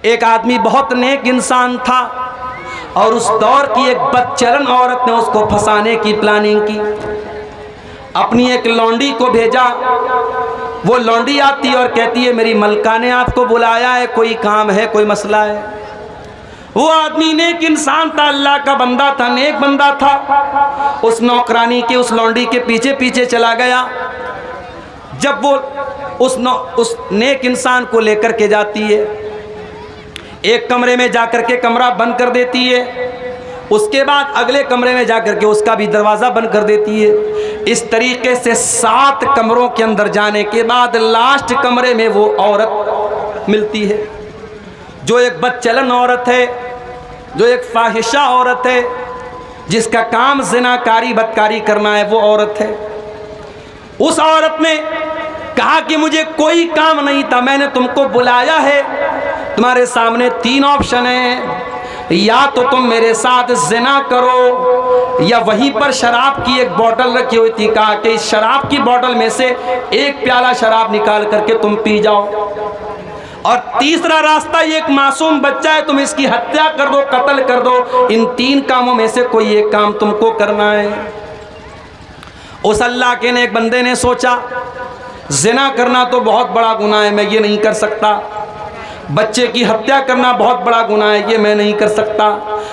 एक आदमी बहुत नेक इंसान था और उस दौर की एक बदचलन औरत ने उसको फंसाने की प्लानिंग की। अपनी एक लौंडी को भेजा। वो लौंडी आती और कहती है मेरी मलका ने आपको बुलाया है, कोई काम है, कोई मसला है। वो आदमी नेक इंसान था, अल्लाह का बंदा था, नेक बंदा था। उस नौकरानी के, उस लौंडी के पीछे पीछे चला गया। जब वो उस नेक इंसान को लेकर के जाती है, एक कमरे में जाकर के कमरा बंद कर देती है, उसके बाद अगले कमरे में जाकर के उसका भी दरवाज़ा बंद कर देती है। इस तरीके से 7 कमरों के अंदर जाने के बाद लास्ट कमरे में वो औरत मिलती है, जो एक बदचलन औरत है, जो एक फाहिशा औरत है, जिसका काम ज़िनाकारी बदकारी करना है, वो औरत है। उस औरत ने कहा कि मुझे कोई काम नहीं था, मैंने तुमको बुलाया है, तुम्हारे सामने 3 ऑप्शन हैं, या तो तुम मेरे साथ ज़िना करो, या वहीं पर शराब की एक बोतल रखी हुई थी, कहा कि इस शराब की बोतल में से एक प्याला शराब निकाल करके तुम पी जाओ, और तीसरा रास्ता, ये एक मासूम बच्चा है, तुम इसकी हत्या कर दो, कत्ल कर दो। इन 3 कामों में से कोई एक काम तुमको करना है। उस अल्लाह के नेक बंदे ने सोचा ज़िना करना तो बहुत बड़ा गुनाह है, मैं ये नहीं कर सकता। बच्चे की हत्या करना बहुत बड़ा गुनाह है, ये मैं नहीं कर सकता।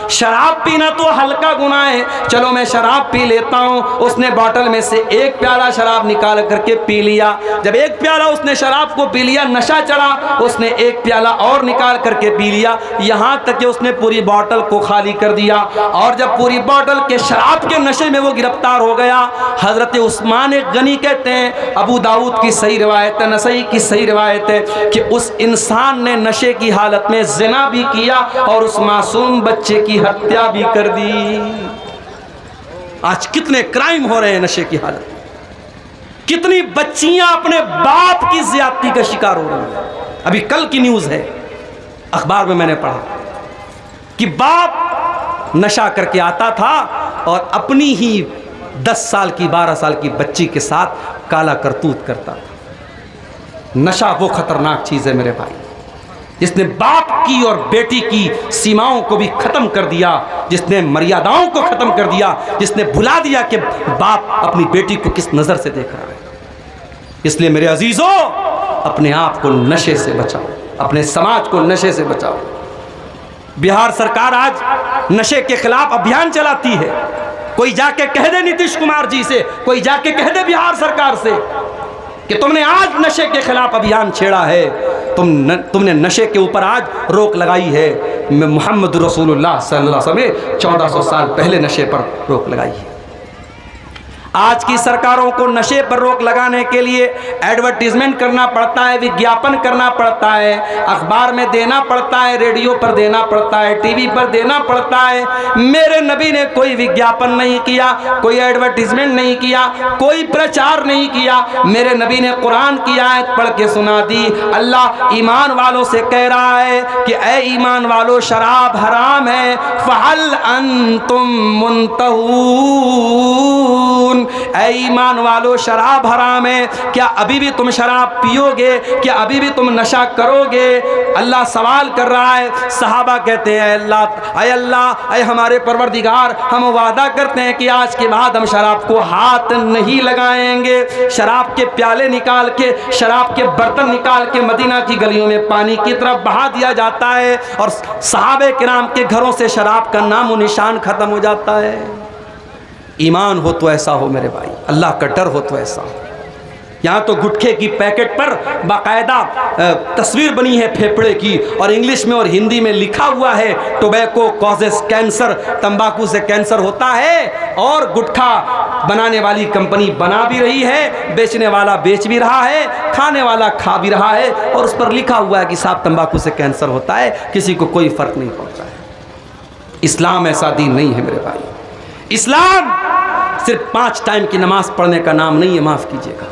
शराब पीना तो हल्का गुनाह है, चलो मैं शराब पी लेता हूँ। उसने बोतल में से एक प्याला शराब निकाल करके पी लिया। जब एक प्याला उसने शराब को पी लिया, नशा चढ़ा, उसने एक प्याला और निकाल करके पी लिया, यहाँ तक कि उसने पूरी बोतल को खाली कर दिया। और जब पूरी बोतल के शराब के नशे में वो गिरफ्तार हो गया, हज़रत उस्मान गनी कहते हैं, अबू दाऊद की सही रिवायत है, नसई की सही रिवायत है, कि उस इंसान ने नशे की हालत में ज़िना भी किया और उस मासूम बच्चे की हत्या भी कर दी। आज कितने क्राइम हो रहे हैं नशे की हालत में, कितनी बच्चियां अपने बाप की ज्यादती का शिकार हो रही हैं। अभी कल की न्यूज़ है, अखबार में मैंने पढ़ा कि बाप नशा करके आता था और अपनी ही 10 साल की 12 साल की बच्ची के साथ काला करतूत करता था। नशा वो खतरनाक चीज़ है मेरे भाई, जिसने बाप की और बेटी की सीमाओं को भी ख़त्म कर दिया, जिसने मर्यादाओं को ख़त्म कर दिया, जिसने भुला दिया कि बाप अपनी बेटी को किस नज़र से देख रहा है। इसलिए मेरे अजीज़ों, अपने आप को नशे से बचाओ, अपने समाज को नशे से बचाओ। बिहार सरकार आज नशे के खिलाफ अभियान चलाती है। कोई जाके कह दे नीतीश कुमार जी से, कोई जाके कह दे बिहार सरकार से कि तुमने आज नशे के खिलाफ अभियान छेड़ा है, तुमने नशे के ऊपर आज रोक लगाई है। मोहम्मद रसूलुल्लाह सल्लल्लाहु अलैहि वसल्लम ने 1400 साल पहले नशे पर रोक लगाई है। आज की सरकारों को नशे पर रोक लगाने के लिए एडवर्टीजमेंट करना पड़ता है, विज्ञापन करना पड़ता है, अखबार में देना पड़ता है, रेडियो पर देना पड़ता है, टीवी पर देना पड़ता है। मेरे नबी ने कोई विज्ञापन नहीं किया, कोई एडवर्टीजमेंट नहीं किया, कोई प्रचार नहीं किया। मेरे नबी ने कुरान की आयत पढ़ के सुना दी। अल्लाह ईमान वालों से कह रहा है कि ए ईमान वालों, शराब हराम है, फहल अंतुम मुंतहून। ऐ ईमान वालों, शराब हराम है, क्या अभी भी तुम शराब पियोगे? क्या अभी भी तुम नशा करोगे? अल्लाह सवाल कर रहा है। सहाबा कहते हैं अल्लाह, ऐ हमारे परवरदिगार, हम वादा करते हैं कि आज के बाद हम शराब को हाथ नहीं लगाएंगे। शराब के प्याले निकाल के, शराब के बर्तन निकाल के मदीना की गलियों में पानी की तरफ बहा दिया जाता है और सहाबे किराम के घरों से शराब का नामो निशान खत्म हो जाता है। ईमान हो तो ऐसा हो मेरे भाई, अल्लाह का डर हो तो ऐसा हो। यहाँ तो गुटखे की पैकेट पर बाकायदा तस्वीर बनी है फेफड़े की, और इंग्लिश में और हिंदी में लिखा हुआ है टोबैको कॉजेस कैंसर, तंबाकू से कैंसर होता है। और गुटखा बनाने वाली कंपनी बना भी रही है, बेचने वाला बेच भी रहा है, खाने वाला खा भी रहा है, और उस पर लिखा हुआ है कि साहब तंबाकू से कैंसर होता है, किसी को कोई फ़र्क नहीं पड़ता है। इस्लाम ऐसा दीन नहीं है मेरे भाई। इस्लाम सिर्फ 5 टाइम की नमाज पढ़ने का नाम नहीं है, माफ़ कीजिएगा।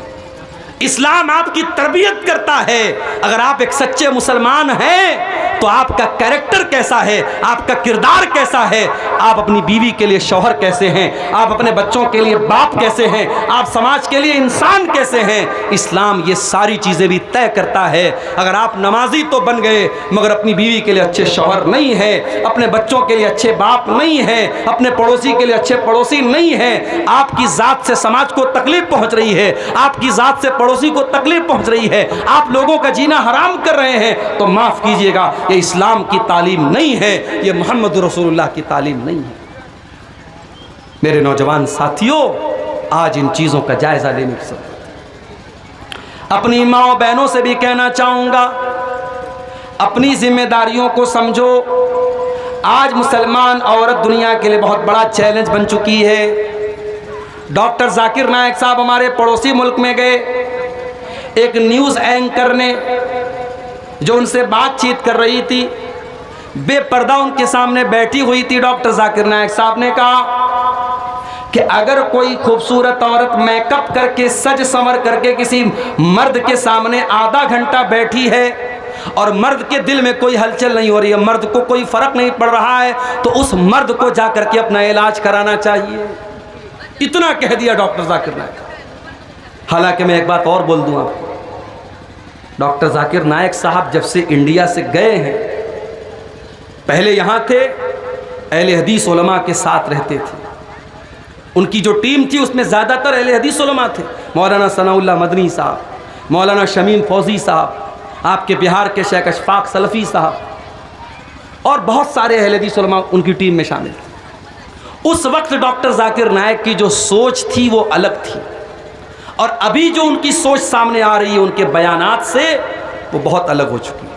इस्लाम आपकी तरबियत करता है। अगर आप एक सच्चे मुसलमान हैं तो आपका कैरेक्टर कैसा है, आपका किरदार कैसा है, आप अपनी बीवी के लिए शौहर कैसे हैं, आप अपने बच्चों के लिए बाप कैसे हैं, आप समाज के लिए इंसान कैसे हैं। इस्लाम ये सारी चीज़ें भी तय करता है। अगर आप नमाजी तो बन गए मगर अपनी बीवी के लिए अच्छे शौहर नहीं है, अपने बच्चों के लिए अच्छे बाप नहीं है, अपने पड़ोसी के लिए अच्छे पड़ोसी नहीं है, आपकी ज़ात से समाज को तकलीफ पहुंच रही है, आपकी ज़ात से पड़ोसी को तकलीफ पहुंच रही है, आप लोगों का जीना हराम कर रहे हैं, तो माफ़ कीजिएगा, ये इस्लाम की तालीम नहीं है, ये मोहम्मद रसूलुल्लाह की तालीम नहीं है। मेरे नौजवान साथियों, आज इन चीज़ों का जायज़ा लेने की ज़रूरत है। अपनी माँ बहनों से भी कहना चाहूँगा, अपनी जिम्मेदारियों को समझो। आज मुसलमान औरत दुनिया के लिए बहुत बड़ा चैलेंज बन चुकी है। डॉक्टर जाकिर नायक साहब हमारे पड़ोसी मुल्क में गए, एक न्यूज़ एंकर ने जो उनसे बातचीत कर रही थी, बेपर्दा उनके सामने बैठी हुई थी। डॉक्टर जाकिर नायक साहब ने कहा कि अगर कोई खूबसूरत औरत मेकअप करके सज संवर करके किसी मर्द के सामने आधा घंटा बैठी है और मर्द के दिल में कोई हलचल नहीं हो रही है, मर्द को कोई फर्क नहीं पड़ रहा है, तो उस मर्द को जा करके अपना इलाज कराना चाहिए। इतना कह दिया डॉक्टर जाकिर नायक। हालांकि मैं एक बात और बोल दूं आपको, डॉक्टर जाकिर नायक साहब जब से इंडिया से गए हैं, पहले यहाँ थे, अहले हदीस उलमा के साथ रहते थे। उनकी जो टीम थी उसमें ज़्यादातर अहले हदीस उलमा थे। मौलाना सनाउल्लाह मदनी साहब, मौलाना शमीम फौजी साहब, आपके बिहार के शेख अशफाक सलफ़ी साहब और बहुत सारे अहले हदीस उलमा उनकी टीम में शामिल थे। उस वक्त डॉक्टर जाकिर नायक की जो सोच थी वो अलग थी, और अभी जो उनकी सोच सामने आ रही है उनके बयानात से, वो बहुत अलग हो चुकी है।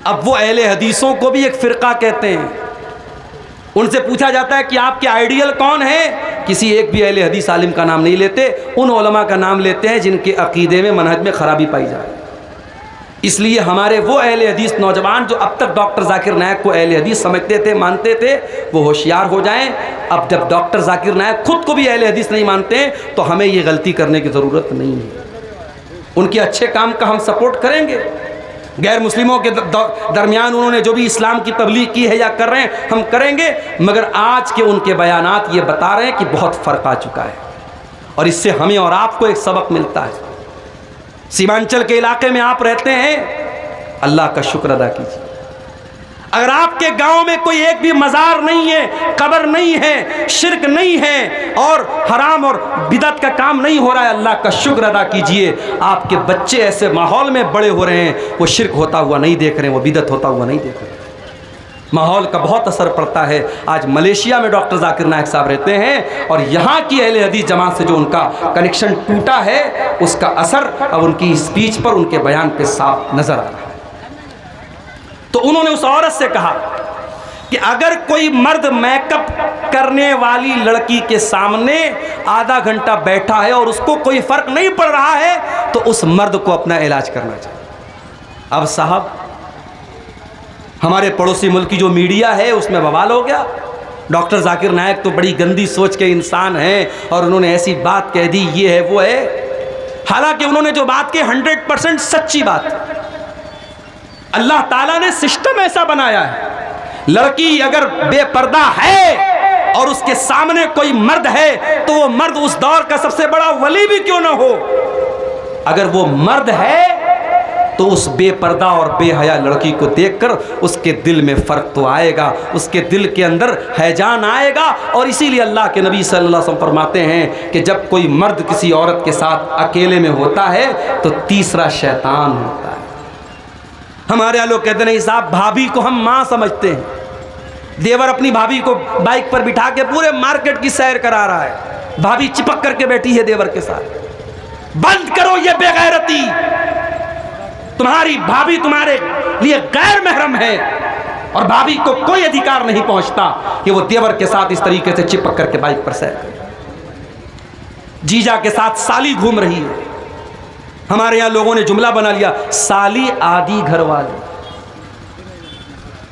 अब वो अहले हदीसों को भी एक फ़िरका कहते हैं। उनसे पूछा जाता है कि आपके आइडियल कौन है, किसी एक भी अहले हदीस आलिम का नाम नहीं लेते, उन उलमा का नाम लेते हैं जिनके अकीदे में मनहज में ख़राबी पाई जाए। इसलिए हमारे वो अहले हदीस नौजवान जो अब तक डॉक्टर जाकिर नायक को अहले हदीस समझते थे, मानते थे, वो होशियार हो जाएं। अब जब डॉक्टर जाकिर नायक खुद को भी अहले हदीस नहीं मानते हैं, तो हमें ये गलती करने की ज़रूरत नहीं है। उनके अच्छे काम का हम सपोर्ट करेंगे। गैर मुस्लिमों के दरमियान उन्होंने जो भी इस्लाम की तबलीग की है या कर रहे हैं, हम करेंगे, मगर आज के उनके बयानात ये बता रहे हैं कि बहुत फ़र्क आ चुका है, और इससे हमें और आपको एक सबक मिलता है। सीमांचल के इलाके में आप रहते हैं, अल्लाह का शुक्र अदा कीजिए। अगर आपके गांव में कोई एक भी मज़ार नहीं है, कब्र नहीं है, शिरक नहीं है और हराम और बिदत का काम नहीं हो रहा है, अल्लाह का शुक्र अदा कीजिए। आपके बच्चे ऐसे माहौल में बड़े हो रहे हैं, वो शिरक होता हुआ नहीं देख रहे हैं, वो बिदत होता हुआ नहीं देख रहे हैं। माहौल का बहुत असर पड़ता है। आज मलेशिया में डॉक्टर जाकिर नायक साहब रहते हैं, और यहाँ की अहले हदीस जमात से जो उनका कनेक्शन टूटा है, उसका असर अब उनकी स्पीच पर, उनके बयान पे साफ नज़र आ रहा है। तो उन्होंने उस औरत से कहा कि अगर कोई मर्द मेकअप करने वाली लड़की के सामने आधा घंटा बैठा है और उसको कोई फ़र्क नहीं पड़ रहा है, तो उस मर्द को अपना इलाज करना चाहिए। अब साहब, हमारे पड़ोसी मुल्क की जो मीडिया है उसमें बवाल हो गया। डॉक्टर जाकिर नायक तो बड़ी गंदी सोच के इंसान हैं और उन्होंने ऐसी बात कह दी, ये है वो है। हालांकि उन्होंने जो बात की 100% सच्ची बात है। अल्लाह ताला ने सिस्टम ऐसा बनाया है, लड़की अगर बेपर्दा है और उसके सामने कोई मर्द है, तो वो मर्द उस दौर का सबसे बड़ा वली भी क्यों ना हो, अगर वो मर्द है तो उस बेपर्दा और बेहया लड़की को देखकर उसके दिल में फ़र्क तो आएगा, उसके दिल के अंदर हैजान आएगा। और इसीलिए अल्लाह के नबी सल्लल्लाहु अलैहि वसल्लम फरमाते हैं कि जब कोई मर्द किसी औरत के साथ अकेले में होता है तो तीसरा शैतान होता है। हमारे यहाँ लोग कहते नहीं साहब, भाभी को हम माँ समझते हैं, देवर अपनी भाभी को बाइक पर बिठा के पूरे मार्केट की सैर करा रहा है, भाभी चिपक करके बैठी है देवर के साथ। बंद करो ये बेगैरती, तुम्हारी भाभी तुम्हारे लिए गैर महरम है, और भाभी को कोई अधिकार नहीं पहुंचता कि वो देवर के साथ इस तरीके से चिपक करके बाइक पर सैर करे। जीजा के साथ साली घूम रही है, हमारे यहाँ लोगों ने जुमला बना लिया, साली आधी घर वाली।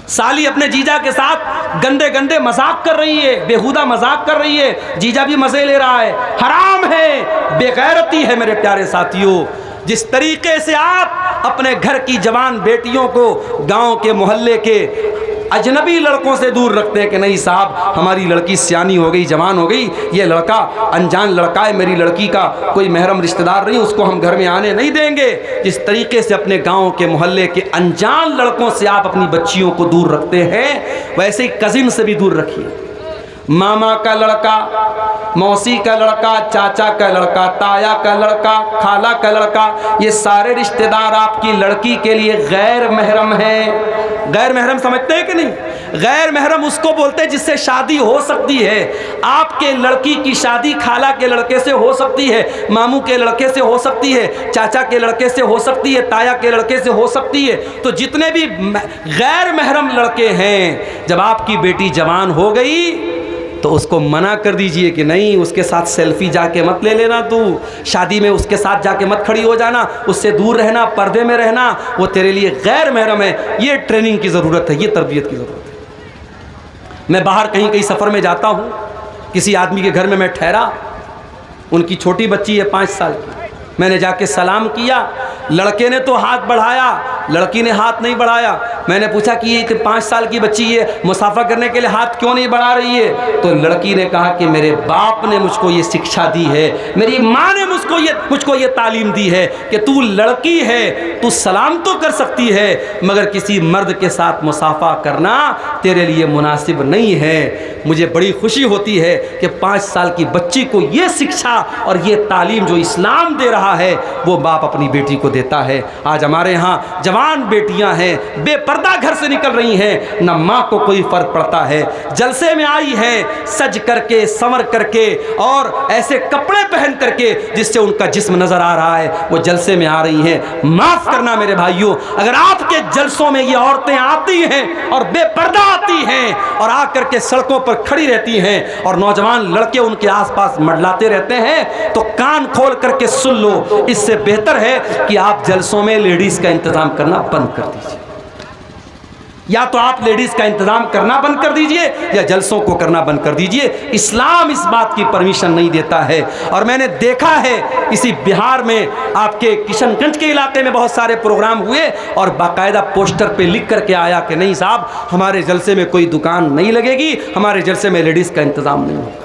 साली अपने जीजा के साथ गंदे गंदे मजाक कर रही है, बेहुदा मजाक कर रही है, जीजा भी मजे ले रहा है, हराम है, बेगैरती है। मेरे प्यारे साथियों, जिस तरीके से आप अपने घर की जवान बेटियों को गांव के मोहल्ले के अजनबी लड़कों से दूर रखते हैं कि नहीं साहब हमारी लड़की सियानी हो गई, जवान हो गई, ये लड़का अनजान लड़का है, मेरी लड़की का कोई महरम रिश्तेदार नहीं, उसको हम घर में आने नहीं देंगे। जिस तरीके से अपने गांव के मोहल्ले के अनजान लड़कों से आप अपनी बच्चियों को दूर रखते हैं, वैसे ही कजिन से भी दूर रखिए। मामा का लड़का, मौसी का लड़का, चाचा का लड़का, ताया का लड़का, खाला का लड़का, ये सारे रिश्तेदार आपकी लड़की के लिए गैर महरम हैं। गैर महरम समझते हैं कि नहीं? गैर महरम उसको बोलते हैं जिससे शादी हो सकती है। आपके लड़की की शादी खाला के लड़के से हो सकती है, मामू के लड़के से हो सकती है, चाचा के लड़के से हो सकती है, ताया के लड़के से हो सकती है। तो जितने भी गैर महरम लड़के हैं, जब आपकी बेटी जवान हो गई तो उसको मना कर दीजिए कि नहीं, उसके साथ सेल्फी जाके मत ले लेना, तू शादी में उसके साथ जाके मत खड़ी हो जाना, उससे दूर रहना, पर्दे में रहना, वो तेरे लिए गैर महरम है। ये ट्रेनिंग की ज़रूरत है, ये तरबियत की ज़रूरत है। मैं बाहर कहीं कहीं सफ़र में जाता हूँ, किसी आदमी के घर में मैं ठहरा, उनकी छोटी बच्ची है 5 साल की, मैंने जाके सलाम किया, लड़के ने तो हाथ बढ़ाया, लड़की ने हाथ नहीं बढ़ाया। मैंने पूछा कि ये 5 साल की बच्ची ये मुसाफा करने के लिए हाथ क्यों नहीं बढ़ा रही है? तो लड़की ने कहा कि मेरे बाप ने मुझको ये शिक्षा दी है, मेरी माँ ने मुझको ये तालीम दी है कि तू लड़की है, तू सलाम तो कर सकती है, मगर किसी मर्द के साथ मुसाफा करना तेरे लिए मुनासिब नहीं है। मुझे बड़ी खुशी होती है कि 5 साल की बच्ची को ये शिक्षा और ये तालीम जो इस्लाम दे रहा है वो बाप अपनी बेटी को देता है। आज हमारे यहाँ जवान बेटियां हैं, बेपर्दा घर से निकल रही हैं, न माँ को कोई फर्क पड़ता है, जलसे में आई है सज करके, संवर करके और ऐसे कपड़े पहन करके जिससे उनका जिस्म नजर आ रहा है, वो जलसे में आ रही हैं। माफ करना मेरे भाइयों, अगर आपके जलसों में ये औरतें आती हैं और बेपर्दा आती हैं और आकर के सड़कों पर खड़ी रहती हैं और नौजवान लड़के उनके आसपास मंडलाते रहते हैं, तो कान खोल करके सुन लो, इससे बेहतर है कि आप जलसों में लेडीज का इंतजाम करना बंद कर दीजिए। या तो आप लेडीज का इंतजाम करना बंद कर दीजिए या जलसों को करना बंद कर दीजिए। इस्लाम इस बात की परमिशन नहीं देता है। और मैंने देखा है इसी बिहार में आपके किशनगंज के इलाके में बहुत सारे प्रोग्राम हुए और बाकायदा पोस्टर पे लिख करके आया कि नहीं साहब हमारे जलसे में कोई दुकान नहीं लगेगी, हमारे जलसे में लेडीज का इंतजाम नहीं होगा।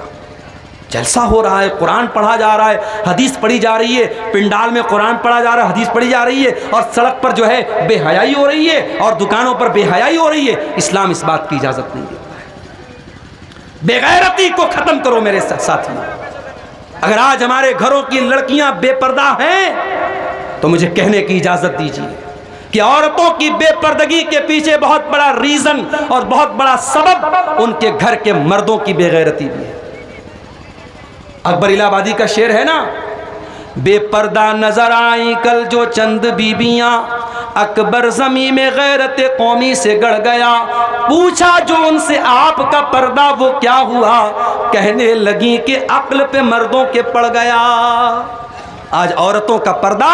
जलसा हो रहा है, कुरान पढ़ा जा रहा है, हदीस पढ़ी जा रही है, पिंडाल में कुरान पढ़ा जा रहा है, हदीस पढ़ी जा रही है, और सड़क पर जो है बेहयाई हो रही है और दुकानों पर बेहयाई हो रही है। इस्लाम इस बात की इजाज़त नहीं देता है। बेगैरती को ख़त्म करो मेरे साथियों। अगर आज हमारे घरों की लड़कियां बेपर्दा हैं तो मुझे कहने की इजाज़त दीजिए कि औरतों की बेपर्दगी के पीछे बहुत बड़ा रीज़न और बहुत बड़ा सबब उनके घर के मर्दों की बेगैरती भी है। अकबर इलाहाबादी का शेर है ना, बेपर्दा नजर आई कल जो चंद बीबियां, अकबर ज़मीं में गैरत कौमी से गड़ गया, पूछा जो उनसे आपका पर्दा वो क्या हुआ, कहने लगी कि अक्ल पे मर्दों के पड़ गया। आज औरतों का पर्दा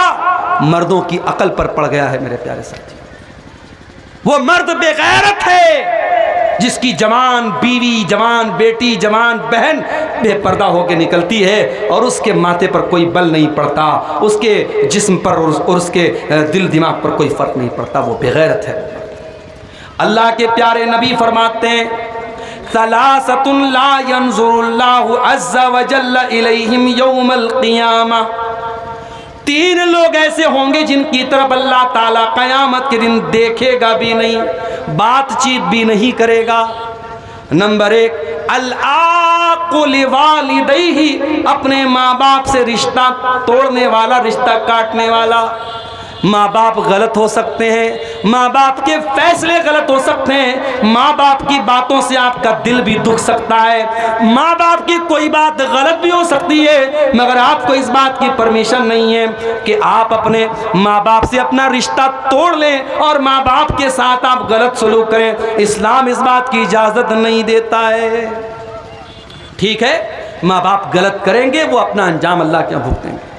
मर्दों की अक्ल पर पड़ गया है मेरे प्यारे साथी। वो मर्द बेगैरत है जिसकी जवान बीवी, जवान बेटी, जवान बहन बेपर्दा होकर निकलती है और उसके माथे पर कोई बल नहीं पड़ता, उसके जिस्म पर और उसके दिल दिमाग पर कोई फर्क नहीं पड़ता, वो बेगैरत है। अल्लाह के प्यारे नबी फरमाते हैं सलासतुन ला यंजुरुल्लाहु अज़्ज़ा व जल्ला इलैहिम यौमल क़ियामा, 3 लोग ऐसे होंगे जिनकी तरफ अल्लाह ताला क़यामत के दिन देखेगा भी नहीं, बातचीत भी नहीं करेगा। नंबर 1 अल-आक़ु लिवालिदैहि, अपने माँ बाप से रिश्ता तोड़ने वाला, रिश्ता काटने वाला। माँ बाप गलत हो सकते हैं, माँ बाप के फैसले गलत हो सकते हैं, माँ बाप की बातों से आपका दिल भी दुख सकता है, माँ बाप की कोई बात गलत भी हो सकती है, मगर आपको इस बात की परमिशन नहीं है कि आप अपने माँ बाप से अपना रिश्ता तोड़ लें और माँ बाप के साथ आप गलत सलूक करें। इस्लाम इस बात की इजाज़त नहीं देता है। ठीक है, माँ बाप गलत करेंगे, वो अपना अंजाम अल्लाह के यहाँ भुगतेंगे।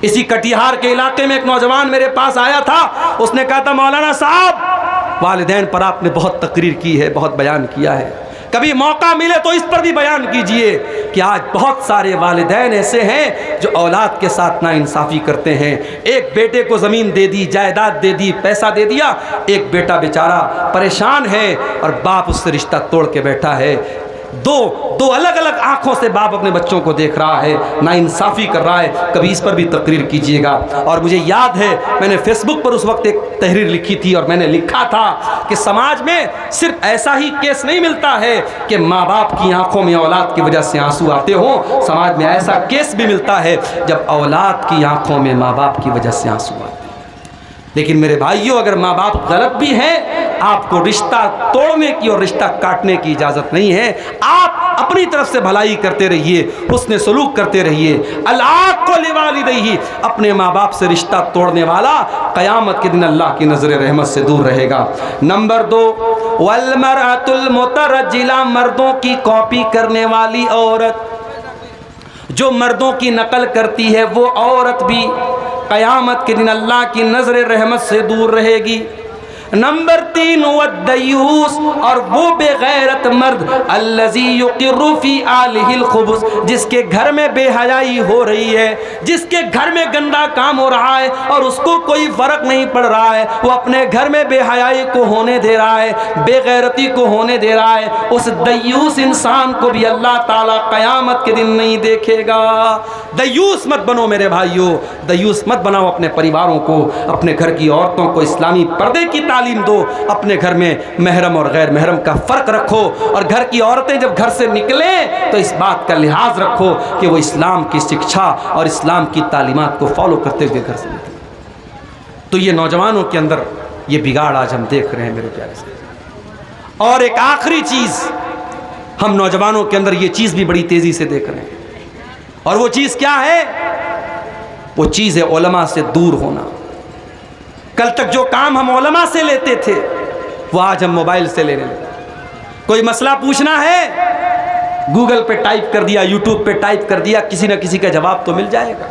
इसी कटिहार के इलाके में एक नौजवान मेरे पास आया था, उसने कहा था मौलाना साहब वालिदैन पर आपने बहुत तकरीर की है, बहुत बयान किया है, कभी मौका मिले तो इस पर भी बयान कीजिए कि आज बहुत सारे वालिदैन ऐसे हैं जो औलाद के साथ नाइंसाफ़ी करते हैं। एक बेटे को ज़मीन दे दी, जायदाद दे दी, पैसा दे दिया, एक बेटा बेचारा परेशान है और बाप उससे रिश्ता तोड़ के बैठा है। दो अलग अलग आंखों से बाप अपने बच्चों को देख रहा है, नाइंसाफ़ी कर रहा है। कभी इस पर भी तकरीर कीजिएगा। और मुझे याद है मैंने फेसबुक पर उस वक्त एक तहरीर लिखी थी और मैंने लिखा था कि समाज में सिर्फ ऐसा ही केस नहीं मिलता है कि माँ बाप की आंखों में औलाद की वजह से आंसू आते हों, समाज में ऐसा केस भी मिलता है जब औलाद की आंखों में माँ बाप की वजह से आंसू आते हैं। लेकिन मेरे भाइयों, अगर माँ बाप गलत भी हैं, आपको रिश्ता तोड़ने की और रिश्ता काटने की इजाज़त नहीं है। आप अपनी तरफ से भलाई करते रहिए, हुस्न सलूक करते रहिए। अल्लाह को लिवालिदैहि, अपने माँ बाप से रिश्ता तोड़ने वाला क़यामत के दिन अल्लाह की नज़र रहमत से दूर रहेगा। नंबर 2, वल्मरअतुल मुतरज्जिला, मर्दों की कॉपी करने वाली औरत, जो मर्दों की नकल करती है वो औरत भी क़यामत के दिन अल्लाह की नज़र रहमत से दूर रहेगी। नंबर 3, वद्दयूस, और वो बेगैरत मर्द, अल्लज़ी युक़िर्रु फ़ी आलिहिल खुबुस, जिसके घर में बेहयाई हो रही है, जिसके घर में गंदा काम हो रहा है और उसको कोई फ़र्क नहीं पड़ रहा है, वो अपने घर में बेहयाई को होने दे रहा है, बेगैरती को होने दे रहा है। उस दयूस इंसान को भी अल्लाह ताला क़यामत के दिन नहीं देखेगा। दयूस मत बनो मेरे भाइयों, दयूस मत बनाओ अपने परिवारों को, अपने घर की औरतों को इस्लामी पर्दे की तालीम दो, अपने घर में महरम और गैर महरम का फ़र्क रखो, और घर की औरतें जब घर से निकलें तो इस बात का लिहाज रखो कि वो इस्लाम की शिक्षा और इस्लाम की तालीमात को फॉलो करते हुए घर से निकलें। तो ये नौजवानों के अंदर ये बिगाड़ आज हम देख रहे हैं मेरे प्यारे से। और एक आखिरी चीज़ हम नौजवानों के अंदर ये चीज़ भी बड़ी तेज़ी से देख रहे हैं, और वो चीज़ क्या है? वो चीज़ है उलमा से दूर होना। कल तक जो काम हम उलमा से लेते थे वो आज हम मोबाइल से लेने लगे। कोई मसला पूछना है, गूगल पे टाइप कर दिया, यूट्यूब पे टाइप कर दिया, किसी न किसी का जवाब तो मिल जाएगा।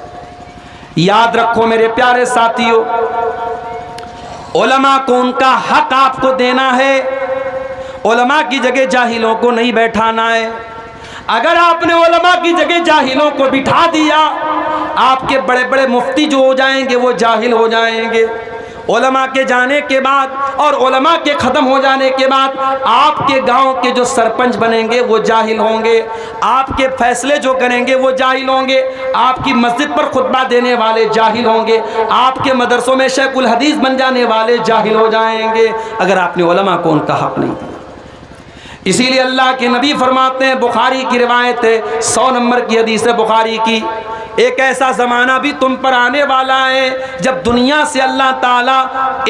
याद रखो मेरे प्यारे साथियों, उलमा को उनका हक आपको देना है। उलमा की जगह जाहिलों को नहीं बैठाना है। अगर आपने उलमा की जगह जाहिलों को बिठा दिया, आपके बड़े बड़े मुफ्ती जो हो जाएंगे वो जाहिल हो जाएंगे। उलमा के जाने के बाद और उलमा के ख़त्म हो जाने के बाद आपके गांव के जो सरपंच बनेंगे वो जाहिल होंगे, आपके फैसले जो करेंगे वो जाहिल होंगे, आपकी मस्जिद पर खुतबा देने वाले जाहिल होंगे, आपके मदरसों में शेखुल हदीस बन जाने वाले जाहिल हो जाएंगे, अगर आपने उलमा को उनका हक नहीं दिया। इसीलिए अल्लाह के नबी फरमाते हैं, बुखारी की रिवायत है, 100 नंबर की हदीस है बुखारी की, एक ऐसा ज़माना भी तुम पर आने वाला है जब दुनिया से अल्लाह ताला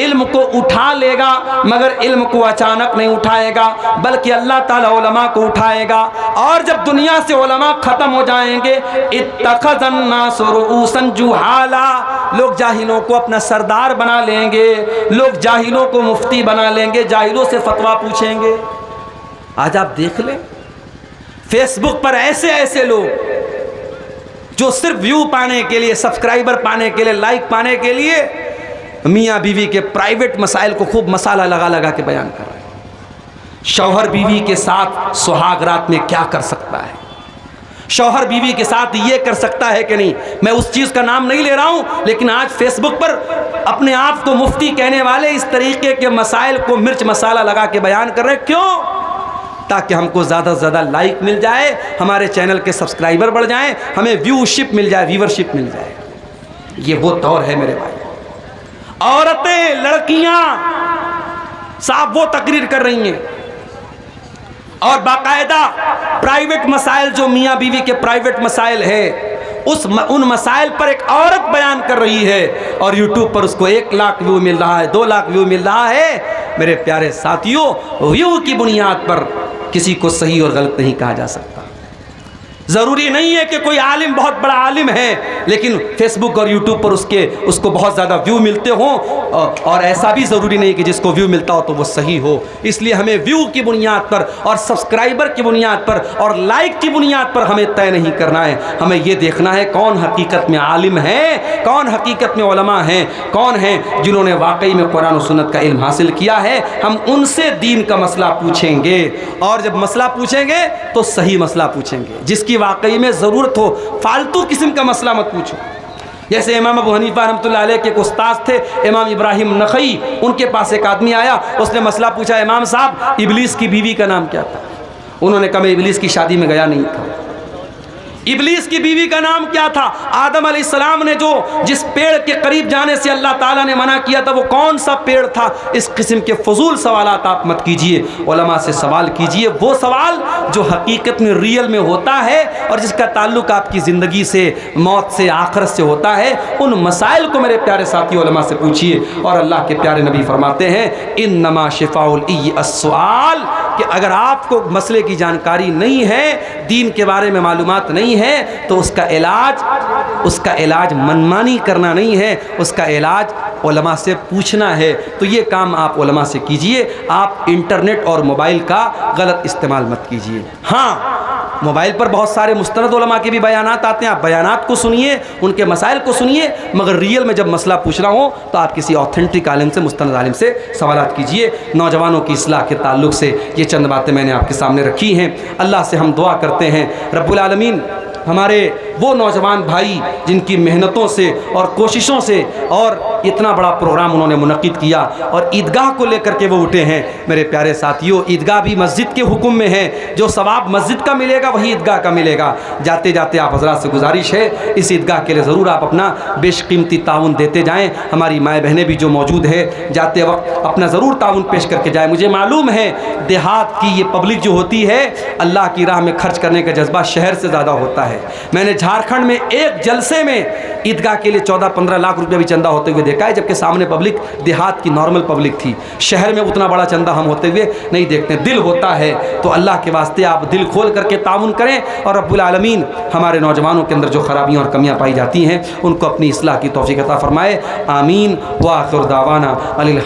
इल्म को उठा लेगा, मगर इल्म को अचानक नहीं उठाएगा, बल्कि अल्लाह ताला उलमा को उठाएगा। और जब दुनिया से उलमा ख़त्म हो जाएंगे, इत्तख़ज़न्नासु रुऊसन जुहाला, लोग जाहिलों को अपना सरदार बना लेंगे, लोग जाहिलों को मुफ्ती बना लेंगे, जाहिलों से फतवा पूछेंगे। आज आप देख लें फेसबुक पर ऐसे ऐसे लोग जो सिर्फ व्यू पाने के लिए, सब्सक्राइबर पाने के लिए, लाइक पाने के लिए मियाँ बीवी के प्राइवेट मसाइल को खूब मसाला लगा लगा के बयान कर रहे हैं। शौहर बीवी के साथ सुहाग रात में क्या कर सकता है, शौहर बीवी के साथ ये कर सकता है कि नहीं। मैं उस चीज़ का नाम नहीं ले रहा हूँ, लेकिन आज फेसबुक पर अपने आप को मुफ्ती कहने वाले इस तरीके के मसाइल को मिर्च मसाला लगा के बयान कर रहे हैं। क्यों? ताकि हमको ज़्यादा से ज़्यादा लाइक मिल जाए, हमारे चैनल के सब्सक्राइबर बढ़ जाएं, हमें व्यूशिप मिल जाए, व्यूवरशिप मिल जाए। ये वो दौर है मेरे भाई। औरतें, लड़कियां साहब वो तकरीर कर रही हैं और बाकायदा प्राइवेट मसाइल जो मियाँ बीवी के प्राइवेट मसाइल है उन मसाइल पर एक औरत बयान कर रही है और यूट्यूब पर उसको 1 लाख व्यू मिल रहा है, 2 लाख व्यू मिल रहा है। मेरे प्यारे साथियों, व्यू की बुनियाद पर किसी को सही और गलत नहीं कहा जा सकता। ज़रूरी नहीं है कि कोई आलिम बहुत बड़ा आलिम है लेकिन फेसबुक और यूट्यूब पर उसको बहुत ज़्यादा व्यू मिलते हों, और ऐसा भी ज़रूरी नहीं कि जिसको व्यू मिलता हो तो वो सही हो। इसलिए हमें व्यू की बुनियाद पर और सब्सक्राइबर की बुनियाद पर और लाइक की बुनियाद पर हमें तय नहीं करना है। हमें ये देखना है कौन हकीकत में आलिम है, कौन हकीकत में उलमा हैं, कौन हैं जिन्होंने वाकई में कुरान और सुन्नत का इल्म हासिल किया है। हम उनसे दीन का मसला पूछेंगे, और जब मसला पूछेंगे तो सही मसला पूछेंगे जिसकी वाकई में ज़रूरत हो। फालतू किस्म का मसला मत पूछो। जैसे इमाम अबू हनीफा रहमतुल्लाह अलैह के एक उस्ताद थे इमाम इब्राहिम नखई, उनके पास एक आदमी आया, उसने मसला पूछा, इमाम साहब इबलीस की बीवी का नाम क्या था? उन्होंने कहा मैं इबलीस की शादी में गया नहीं था। इबलीस की बीवी का नाम क्या था? आदम अलैहिस्सलाम ने जिस पेड़ के करीब जाने से अल्लाह ताला ने मना किया था वो कौन सा पेड़ था? इस किस्म के फजूल सवालात आप मत कीजिए, उलमा से सवाल कीजिए, वो सवाल जो हकीकत में रियल में होता है और जिसका ताल्लुक आपकी ज़िंदगी से, मौत से, आखिरत से होता है। उन मसाइल को मेरे प्यारे साथी उलमा से पूछिए। और अल्लाह के प्यारे नबी फरमाते हैं इन्नमा शिफाउल इ अस्सुआल, कि अगर आपको मसले की जानकारी नहीं है, दीन के बारे में मालूमात नहीं है, तो उसका इलाज मनमानी करना नहीं है, उसका इलाज उलमा से पूछना है। तो ये काम आप उलमा से कीजिए। आप इंटरनेट और मोबाइल का गलत इस्तेमाल मत कीजिए। हाँ, मोबाइल पर बहुत सारे मुस्तनद उलमा के भी बयानात आते हैं, आप बयानात को सुनिए, उनके मसाइल को सुनिए, मगर रियल में जब मसला पूछना हो तो आप किसी ऑथेंटिक आलिम से, मुस्तनद आलिम से सवालात कीजिए। नौजवानों की इस्लाह के ताल्लुक से ये चंद बातें मैंने आपके सामने रखी हैं। अल्लाह से हम दुआ करते हैं रब्बुल आलमीन हमारे वो नौजवान भाई जिनकी मेहनतों से और कोशिशों से और इतना बड़ा प्रोग्राम उन्होंने मुनक्किद किया और ईदगाह को लेकर के वो उठे हैं। मेरे प्यारे साथियों, ईदगाह भी मस्जिद के हुक्म में है। जो सवाब मस्जिद का मिलेगा वही ईदगाह का मिलेगा। जाते जाते आप हज़रात से गुजारिश है, इस ईदगाह के लिए ज़रूर आप अपना बेशकीमती ताउन देते जाएँ। हमारी माएँ बहनें भी जो मौजूद है, जाते वक्त अपना ज़रूर ताउन पेश करके जाएँ। मुझे मालूम है देहात की ये पब्लिक जो होती है, अल्लाह की राह में खर्च करने का जज्बा शहर से ज़्यादा होता है। मैंने झारखंड में एक जलसे में ईदगाह के लिए 14-15 लाख रुपया भी चंदा होते हुए देखा है, जबकि सामने पब्लिक देहात की नॉर्मल पब्लिक थी। शहर में उतना बड़ा चंदा हम होते हुए नहीं देखते। दिल होता है तो अल्लाह के वास्ते आप दिल खोल करके ताउन करें और रब्बुल आलमीन हमारे नौजवानों के अंदर जो खराबियाँ और कमियाँ पाई जाती हैं उनको अपनी इस्लाह की तौफीक अता फरमाए। आमीन व आखिर दावाना अनिल।